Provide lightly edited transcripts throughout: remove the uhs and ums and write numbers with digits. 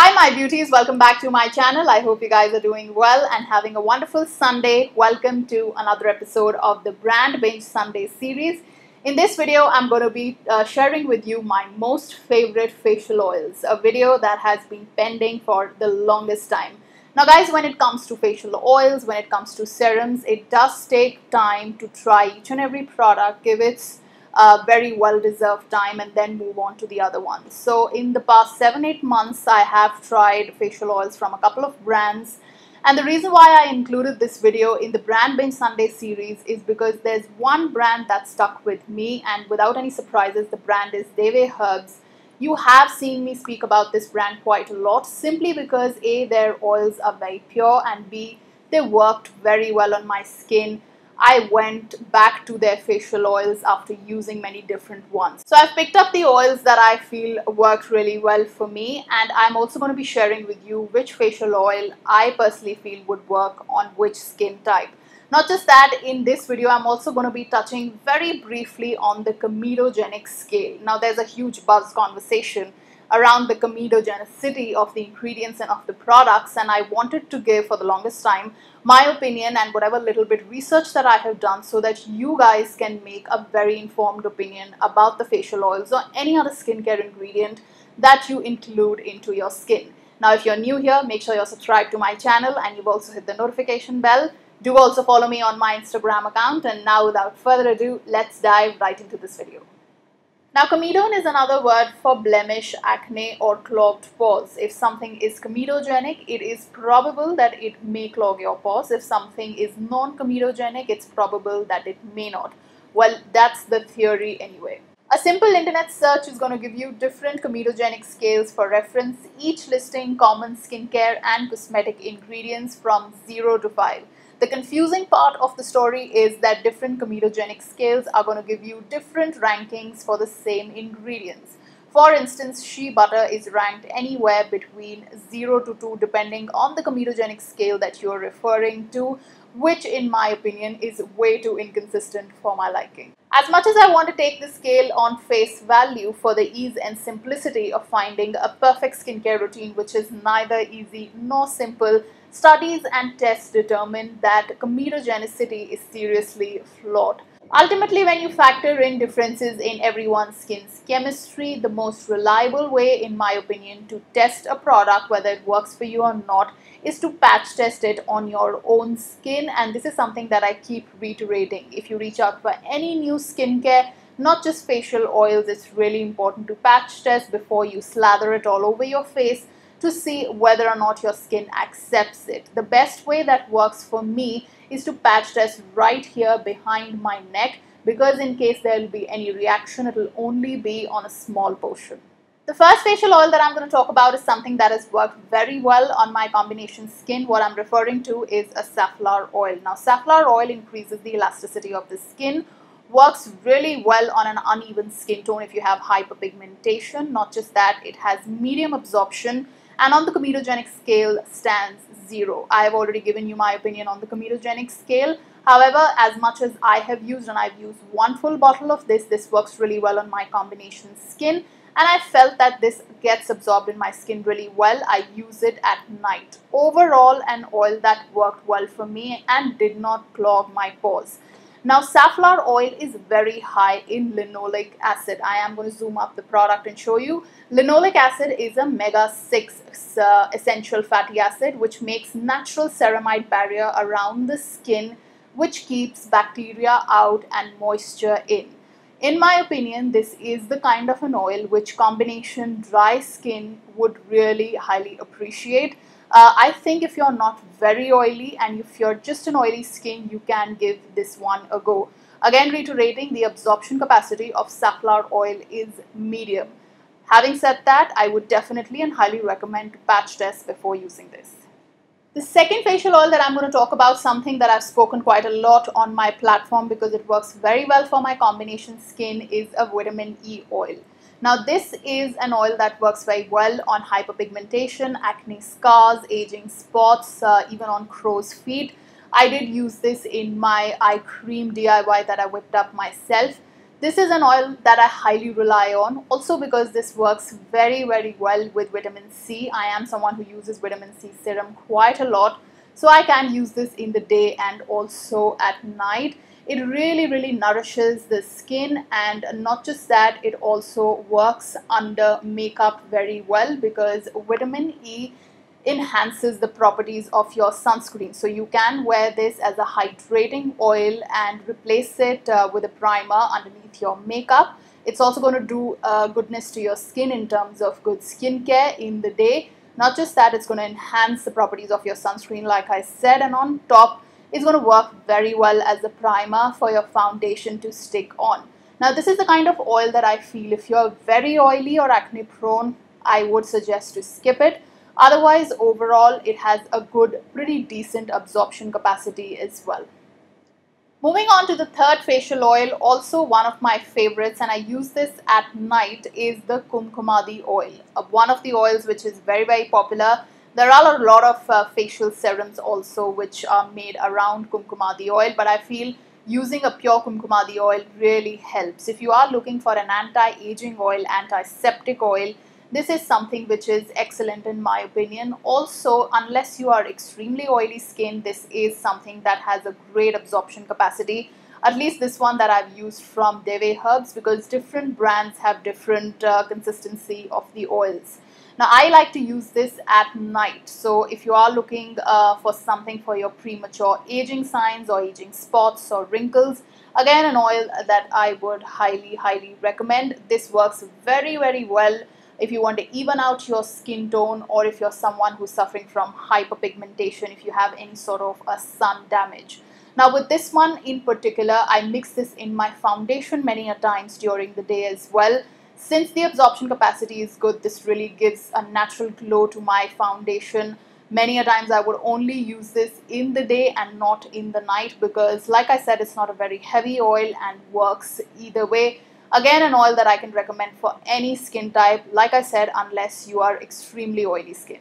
Hi my beauties, welcome back to my channel. I hope you guys are doing well and having a wonderful Sunday. Welcome to another episode of the Brand Binge Sunday series. In this video, I'm going to be sharing with you my most favorite facial oils, a video that has been pending for the longest time. Now guys, when it comes to facial oils, when it comes to serums, it does take time to try each and every product, give its very well-deserved time and then move on to the other ones. So in the past 7-8 months, I have tried facial oils from a couple of brands. And the reason why I included this video in the Brand Binge Sunday series is because there's one brand that stuck with me, and without any surprises, the brand is Deve Herbs. You have seen me speak about this brand quite a lot simply because A, their oils are very pure, and B, they worked very well on my skin. I went back to their facial oils after using many different ones. So I've picked up the oils that I feel worked really well for me, and I'm also going to be sharing with you which facial oil I personally feel would work on which skin type. Not just that, in this video I'm also going to be touching very briefly on the comedogenic scale. Now there's a huge buzz conversation around the comedogenicity of the ingredients and of the products, and I wanted to give for the longest time my opinion and whatever little bit research that I have done so that you guys can make a very informed opinion about the facial oils or any other skincare ingredient that you include into your skin. Now if you're new here, make sure you're subscribed to my channel and you've also hit the notification bell. Do also follow me on my Instagram account, and now without further ado, let's dive right into this video. Now, comedone is another word for blemish, acne or clogged pores. If something is comedogenic, it is probable that it may clog your pores. If something is non-comedogenic, it's probable that it may not. Well, that's the theory anyway. A simple internet search is going to give you different comedogenic scales for reference, each listing common skincare and cosmetic ingredients from 0 to 5. The confusing part of the story is that different comedogenic scales are going to give you different rankings for the same ingredients. For instance, shea butter is ranked anywhere between 0 to 2 depending on the comedogenic scale that you're referring to, which in my opinion is way too inconsistent for my liking. As much as I want to take the scale on face value for the ease and simplicity of finding a perfect skincare routine which is neither easy nor simple, studies and tests determine that comedogenicity is seriously flawed. Ultimately, when you factor in differences in everyone's skin's chemistry, the most reliable way, in my opinion, to test a product, whether it works for you or not, is to patch test it on your own skin. And this is something that I keep reiterating. If you reach out for any new skincare, not just facial oils, it's really important to patch test before you slather it all over your face to see whether or not your skin accepts it. The best way that works for me is to patch test right here behind my neck, because in case there will be any reaction, it will only be on a small portion. The first facial oil that I'm going to talk about is something that has worked very well on my combination skin. What I'm referring to is a safflower oil. Now, safflower oil increases the elasticity of the skin, works really well on an uneven skin tone if you have hyperpigmentation. Not just that, it has medium absorption, and on the comedogenic scale stands 0. I have already given you my opinion on the comedogenic scale. However, as much as I have used, and I've used one full bottle of this works really well on my combination skin, and I felt that this gets absorbed in my skin really well. I use it at night. Overall, an oil that worked well for me and did not clog my pores. Now, safflower oil is very high in linoleic acid. I am going to zoom up the product and show you. Linoleic acid is a omega-6 essential fatty acid which makes natural ceramide barrier around the skin, which keeps bacteria out and moisture in. In my opinion, this is the kind of an oil which combination dry skin would really highly appreciate. I think if you're not very oily and if you're just an oily skin, you can give this one a go. Again, reiterating, the absorption capacity of safflower oil is medium. Having said that, I would definitely and highly recommend to patch test before using this. The second facial oil that I'm going to talk about, something that I've spoken quite a lot on my platform because it works very well for my combination skin, is a vitamin E oil. Now this is an oil that works very well on hyperpigmentation, acne scars, aging spots, even on crow's feet. I did use this in my eye cream DIY that I whipped up myself. This is an oil that I highly rely on, also because this works very well with vitamin C. I am someone who uses vitamin C serum quite a lot, so I can use this in the day and also at night. It really nourishes the skin, and not just that, it also works under makeup very well because vitamin E enhances the properties of your sunscreen. So you can wear this as a hydrating oil and replace it with a primer underneath your makeup. It's also going to do goodness to your skin in terms of good skincare in the day. Not just that, it's going to enhance the properties of your sunscreen like I said, and on top it's going to work very well as a primer for your foundation to stick on. Now this is the kind of oil that I feel if you're very oily or acne prone, I would suggest to skip it. Otherwise, overall, it has a good, pretty decent absorption capacity as well. Moving on to the third facial oil, also one of my favorites, and I use this at night, is the kumkuma oil. One of the oils which is very popular. There are a lot of facial serums also which are made around kumkuma oil, but I feel using a pure kumkuma oil really helps. If you are looking for an anti-aging oil, antiseptic oil, this is something which is excellent in my opinion. Also, unless you are extremely oily skin, this is something that has a great absorption capacity. At least this one that I've used from Deve Herbs, because different brands have different consistency of the oils. Now I like to use this at night. So if you are looking for something for your premature aging signs or aging spots or wrinkles, again an oil that I would highly recommend. This works very well if you want to even out your skin tone, or if you're someone who's suffering from hyperpigmentation, if you have any sort of a sun damage. Now with this one in particular, I mix this in my foundation many a times during the day as well. Since the absorption capacity is good, this really gives a natural glow to my foundation. Many a times I would only use this in the day and not in the night because, like I said, it's not a very heavy oil and works either way. Again, an oil that I can recommend for any skin type, like I said, unless you are extremely oily skin.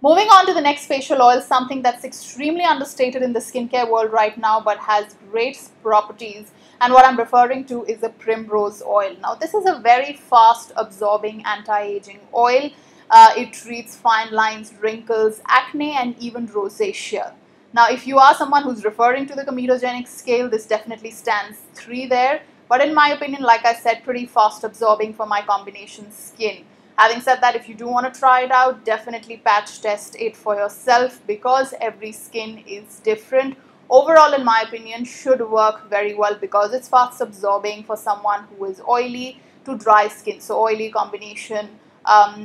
Moving on to the next facial oil, something that's extremely understated in the skincare world right now but has great properties, and what I'm referring to is the primrose oil. Now this is a very fast absorbing anti-aging oil. It treats fine lines, wrinkles, acne and even rosacea. Now if you are someone who's referring to the comedogenic scale, this definitely stands 3 there. But in my opinion, like I said, pretty fast absorbing for my combination skin. Having said that, if you do want to try it out, definitely patch test it for yourself because every skin is different. Overall, in my opinion, should work very well because it's fast absorbing for someone who is oily to dry skin. So oily combination,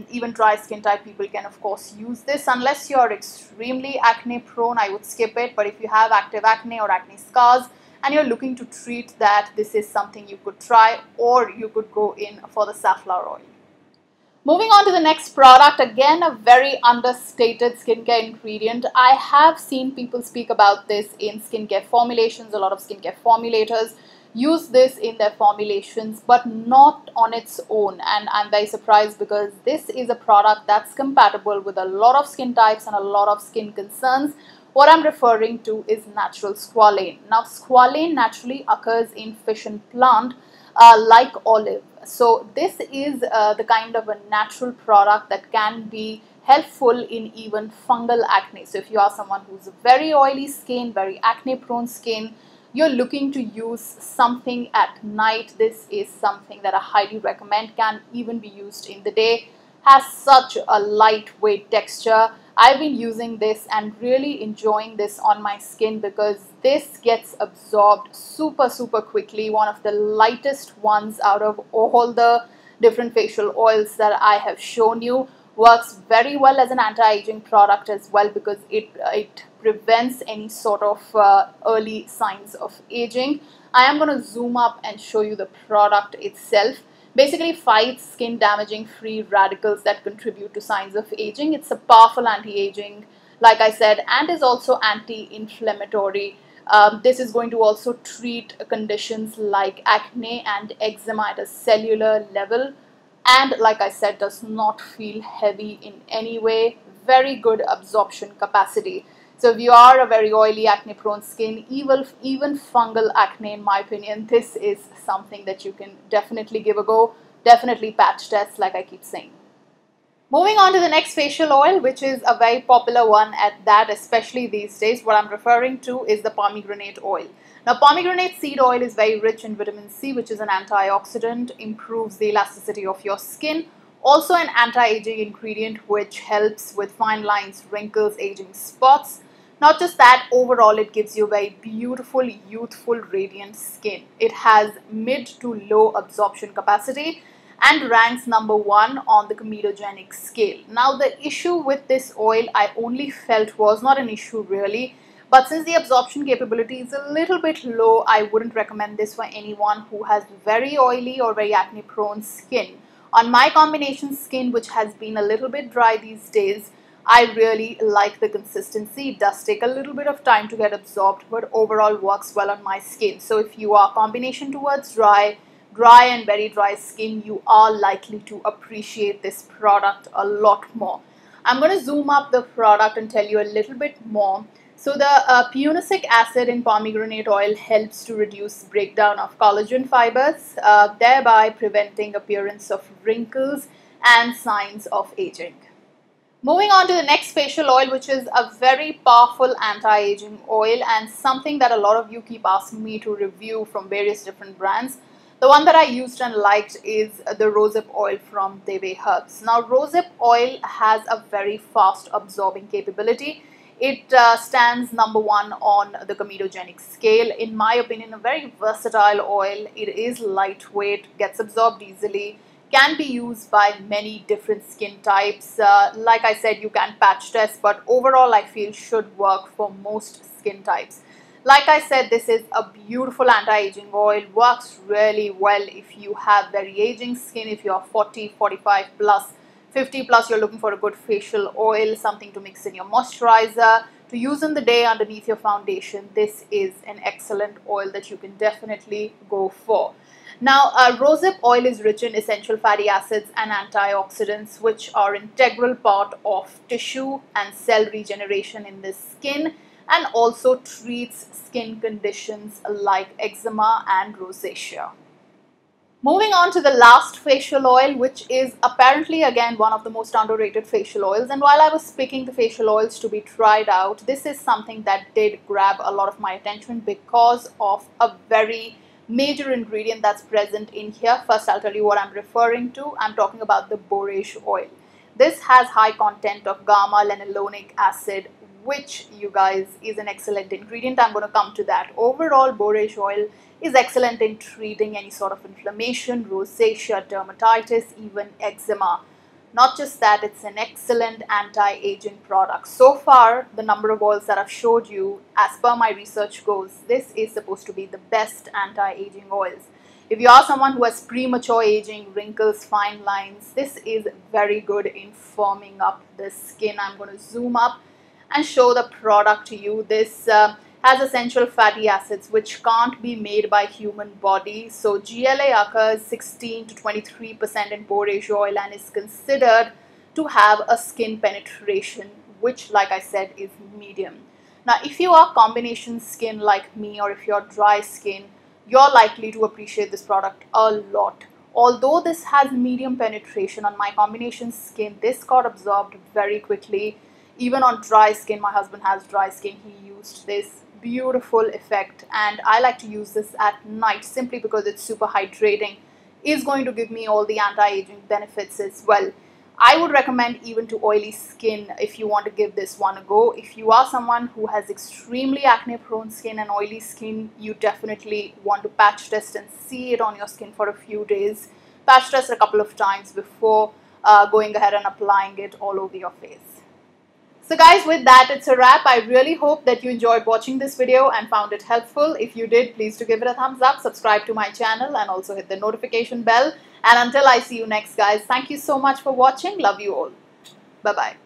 even dry skin type people can of course use this. Unless you're extremely acne prone, I would skip it. But if you have active acne or acne scars, and you're looking to treat that, this is something you could try, or you could go in for the safflower oil. Moving on to the next product, again a very understated skincare ingredient. I have seen people speak about this in skincare formulations. A lot of skincare formulators use this in their formulations, but not on its own, and I'm very surprised because this is a product that's compatible with a lot of skin types and a lot of skin concerns. What I'm referring to is natural squalane. Now squalane naturally occurs in fish and plant like olive. So this is the kind of a natural product that can be helpful in even fungal acne. So if you are someone who's very oily skin, very acne prone skin, you're looking to use something at night, this is something that I highly recommend. Can even be used in the day. Has such a lightweight texture. I've been using this and really enjoying this on my skin because this gets absorbed super quickly. One of the lightest ones out of all the different facial oils that I have shown you. Works very well as an anti-aging product as well because it prevents any sort of early signs of aging. I am going to zoom up and show you the product itself. Basically fights skin damaging free radicals that contribute to signs of aging. It's a powerful anti-aging, like I said, and is also anti-inflammatory. This is going to also treat conditions like acne and eczema at a cellular level, and like I said, does not feel heavy in any way. Very good absorption capacity. So if you are a very oily, acne prone skin, even fungal acne, in my opinion, this is something that you can definitely give a go. Definitely patch test, like I keep saying. Moving on to the next facial oil, which is a very popular one at that, especially these days. What I'm referring to is the pomegranate oil. Now, pomegranate seed oil is very rich in vitamin C, which is an antioxidant, improves the elasticity of your skin. Also an anti-aging ingredient which helps with fine lines, wrinkles, aging spots. Not just that, overall it gives you a very beautiful, youthful, radiant skin. It has mid to low absorption capacity and ranks #1 on the comedogenic scale. Now, the issue with this oil I only felt was not an issue really, but since the absorption capability is a little bit low, I wouldn't recommend this for anyone who has very oily or very acne prone skin. On my combination skin, which has been a little bit dry these days, I really like the consistency. It does take a little bit of time to get absorbed, but overall works well on my skin. So if you are combination towards dry and very dry skin, you are likely to appreciate this product a lot more. I'm going to zoom up the product and tell you a little bit more. So the punicic acid in pomegranate oil helps to reduce breakdown of collagen fibers, thereby preventing appearance of wrinkles and signs of aging. Moving on to the next facial oil, which is a very powerful anti-aging oil and something that a lot of you keep asking me to review from various different brands. The one that I used and liked is the rosehip oil from Deve Herbs. Now, rosehip oil has a very fast absorbing capability. It stands #1 on the comedogenic scale. In my opinion, a very versatile oil. It is lightweight, gets absorbed easily, can be used by many different skin types. Like I said, you can patch test, but overall I feel should work for most skin types. Like I said, this is a beautiful anti-aging oil, works really well if you have very aging skin, if you are 40, 45 plus, 50 plus, you're looking for a good facial oil, something to mix in your moisturizer, to use in the day underneath your foundation. This is an excellent oil that you can definitely go for. Now, rosehip oil is rich in essential fatty acids and antioxidants, which are an integral part of tissue and cell regeneration in the skin, and also treats skin conditions like eczema and rosacea. Moving on to the last facial oil, which is apparently again one of the most underrated facial oils. And while I was picking the facial oils to be tried out, this is something that did grab a lot of my attention because of a very major ingredient that's present in here. First, I'll tell you what I'm referring to. I'm talking about the boris oil. This has high content of gamma-linolenic acid, which, you guys, is an excellent ingredient. I'm going to come to that. Overall, boris oil is excellent in treating any sort of inflammation, rosacea, dermatitis, even eczema. Not just that, it's an excellent anti-aging product. So far, the number of oils that I've showed you, as per my research goes, this is supposed to be the best anti-aging oils. If you are someone who has premature aging, wrinkles, fine lines, this is very good in firming up the skin. I'm going to zoom up and show the product to you. This has essential fatty acids which can't be made by human body. So GLA occurs 16 to 23% in boris oil and is considered to have a skin penetration, which, like I said, is medium. Now, if you are combination skin like me, or if you're dry skin, you're likely to appreciate this product a lot. Although this has medium penetration, on my combination skin, this got absorbed very quickly. Even on dry skin, my husband has dry skin, he used this. Beautiful effect, and I like to use this at night simply because it's super hydrating, is going to give me all the anti-aging benefits as well. I would recommend even to oily skin if you want to give this one a go. If you are someone who has extremely acne prone skin and oily skin, you definitely want to patch test and see it on your skin for a few days. Patch test a couple of times before going ahead and applying it all over your face. So guys, with that, it's a wrap. I really hope that you enjoyed watching this video and found it helpful. If you did, please do give it a thumbs up, subscribe to my channel, and also hit the notification bell. And until I see you next, guys, thank you so much for watching. Love you all. Bye-bye.